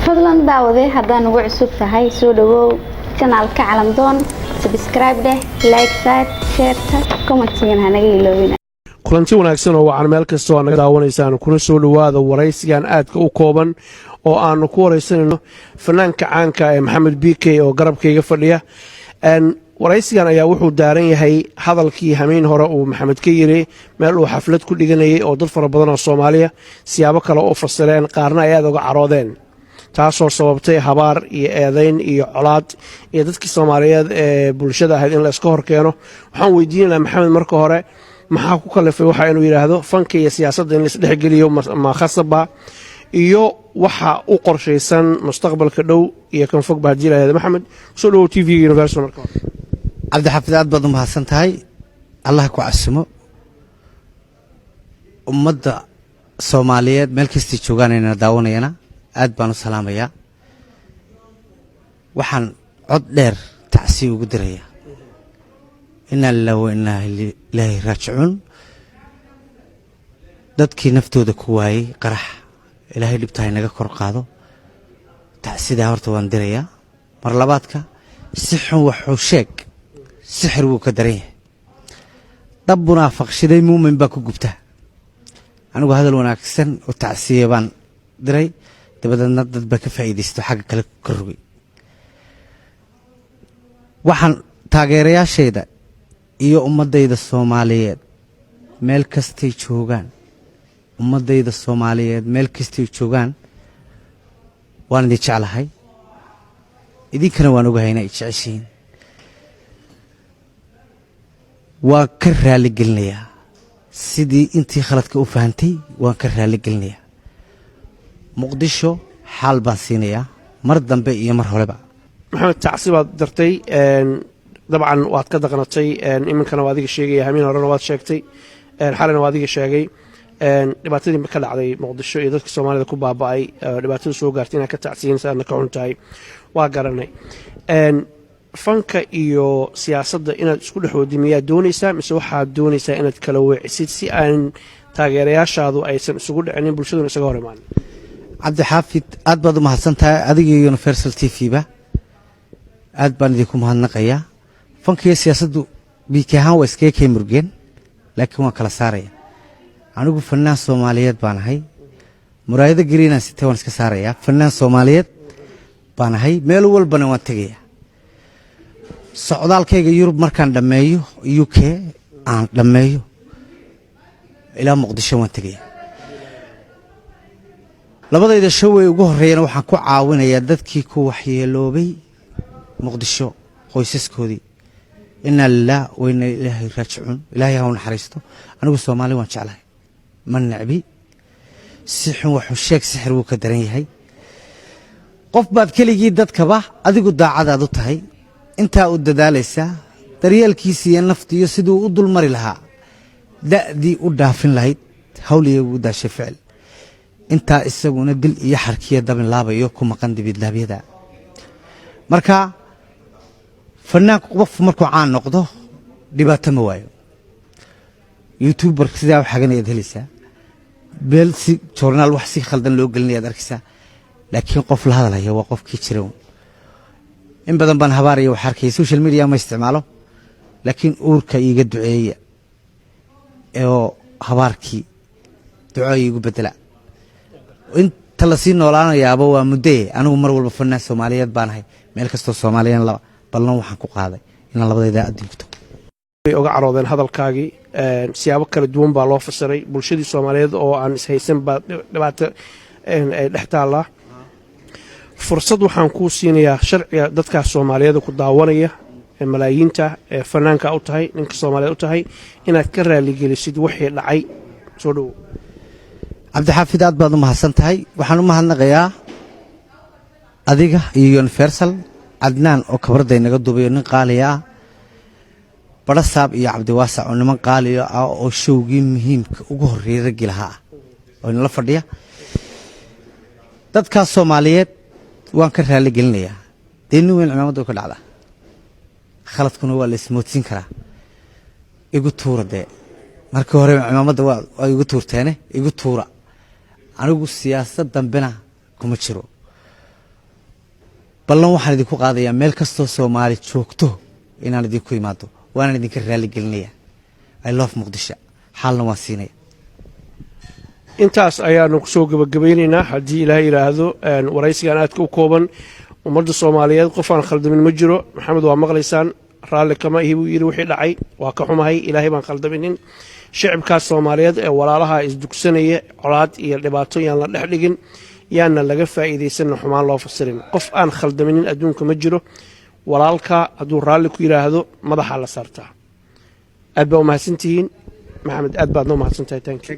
fadlan daawade haddaan ugu cusub tahay soo dhawow kanaalka Calandoon subscribe like share comment-na hanaga iloobina kulanti wanaagsan oo waan meel kasta oo naga daawanaysaan kuna soo dhawaada waraysigan aadka u kooban oo aan ku waraysanayno fanaanka caanka ee Maxamed BK oo garabkayga fadhiya waraysigan ayaa wuxuu daaran yahay hadalkii hameen hore uu Maxamed ka yiri meel uu xaflad ku dhiganayay oo dad fara badan oo Soomaaliya siyaabo kale oo fasireen qaarna ay aad uga caroodeen taasoo sababtay habaar iyo eedayn iyo colaad iyo dadkii Soomaaliyeed ee bulshada ahayd in la iska hor keeno waxaan weydiinayaa Maxamed marka hore maxaa ku kalifay waxa inuu yiraahdo fanka iyo siyaasadda in la isdhex geliyo ma khasaba iyo waxa u qorshaysan mustaqbalka dhow iyo kan fog baa jiray Maxamed soo dhaw TV Universal marka عبد الحفيظ aad baad u mahadsan tahay Allah ku casimo ummadda Soomaaliyeed meel kasta joogaan inay daawanayana aad baan u salaamayaa waxaan cod dheer tacsi ugu diraya inna lillahi wa inna ilayhi raaji'uun dadkii naftooda ku waayay qarax ilaahay dhibtahay naga kor qaado tacsida horta waan diraya mar labaadka si xun wuxuu sheeg sixir wuu ka daran yahay dab munaafaqshiday muumin baa ku gubta anigu hadal wanaagsan oo tacsiye baan diray dabadna dad ba ka faa'iideysto xagga kale ka rugay waxaan taageerayaasheeda iyo ummadayda Soomaaliyeed meel kastay joogaan ummadayda Soomaaliyeed meel kastay joogaan waan idin jeclahay idinkana waan ogahay inay jeceshiin waan ka raali gelinayaa sidii intii khaladka u fahantay waan ka raali gelinayaa muqdisho xal baan siinayaa mar dambe iyo mar horeba Maxamed tacsi baad dartay dabcan waad ka daqnatay iminkana waa adiga sheegay hameen horena waad sheegtay xalana waa adiga sheegay dhibaatadii ka dhacday muqdisho iyo dadka Soomaalida ku baaba'ay dhibaatada soo gaartay inay ka tacsiinaysan ka xuntahay waa garanay fanka iyo siyaasadda inaad isku dhaxoodimiyaa doonaysaa mise waxaad doonaysaa inaad kala weecisid si aan taageerayaashaadu aysan isugu dhicin bulshaduna isaga hor imaan عبد الحفيظ aad baad u mahadsan tahay adiga Universal TV ba aad baan idinku mahadnaqayaa fanka iyo siyaasaddu biikahan waa iska kay murgeen laakiin waan kala saaraya anigu fanaan Soomaaliyeed baan ahay muraayada gariina si taan iska saaraya fanaan Soomaaliyeed baan ahay meel walbana waan tagayaa socdaalkayga Yurub markaan dhameeyo UK aan dhameeyo ilaa Muqdisho waan tagayaa labadayda show way ugu horeeyeen waxaan ku caawinayaa dadkii ku waxyeeloobay Muqdisho qoysaskoodii inna lillahi wa inna ilayhi raaji'uun ilaahay ha u naxariisto anigu Soomaali waan jeclahay man nacbi si xun wuxuu sheeg sixir wuu ka daran yahay qof baad keligii dadkaba adigu daacadaad u tahay inta u dadaalaysa daryeelkiisa iyo naftiisa sidoo u dulmari lahaa da'dii u dhaafin lahayd hawliga ugu daashay ficil inta isaguna dil iyo xarkiya dabin laabayo ku maqan dibid laabiyada marka fanaanku qof markuu caan noqdo dhibaato ma waayo YouTuber sidaa wax xaganayad helaysaa beel si journal wax si khaldan loo gelinayaad arkaysaa laakiin qof la hadalaya waa qofkii jira in badan baan habaariyo wax arkay social media ma isticmaalo laakiin uurka iiga duceeya oo habaarkii duco iigu bedela inta la sii noolaanayaaba waa mudee anigu mar walba fanaan Soomaaliyeed baan ahay meel kasto Soomaaliyeed la ballan waxaan ku qaaday in labadayda adduunto ay uga caroodeen hadalkaagii siyaabo kala duwan baa loo fasiray bulshadii Soomaaliyeed oo aan is haysan ba dhibaato ay dhextaala fursad waxaan ku siinayaa sharciga dadka Soomaaliyeed ku daawanaya malaayiinta fanaanka u tahay ninka Soomaaliyeed u tahay inaad ka raali gelisid wixii dhacay soo dhaw عبد الحفيظ aad baad u mahadsan tahay waxaan u mahadnaqayaa adiga iyo Universal Adnaan oo kabarday naga duubayo nin qaaliya Barasaab iyo Cabdi Waasac oo niman qaaliya oo showgii muhiimka ugu horeeyay rag ilaha oo in la fadhiya dadka Soomaaliyeed waan ka raali gelinayaa deenu weyn ciidamada ka dhacda khaladkuna waa la ismoodsin karaa igu tuurade markii hore ciidamada waa igu tuurteene igu tuura anigu siyaasad dambena kuma jiro ballan waxaan idinku qaadayaa meel kastoo Soomaali joogto inaan idinku imaado waan idinka raali gelinayaa I love Muqdisho xalna waan siinaya intaas ayaanu soo gabagabaynaynaa haddii ilaahay yiraahdo waraysigan aadka u kooban ummadda Soomaaliyeed qof aan khaldamin ma jiro maxamed waa maqlaysaan raalli kama ihi buu yiri wixii dhacay waa ka xumahay ilaahay baan khaldaminin shacabka Soomaaliyeed ee walaalaha isdugsanaya colaad iyo dhibaato yaan la dhex dhigin yaana laga faa'iideysan xumaan loo fasirin qof aan khaldaminin adduunka ma jiro walaalka hadduu raalli ku yiraahdo madaxa la saartaa aad baa u mahadsantihiin maxamed aad baad noo mahadsantahay thank you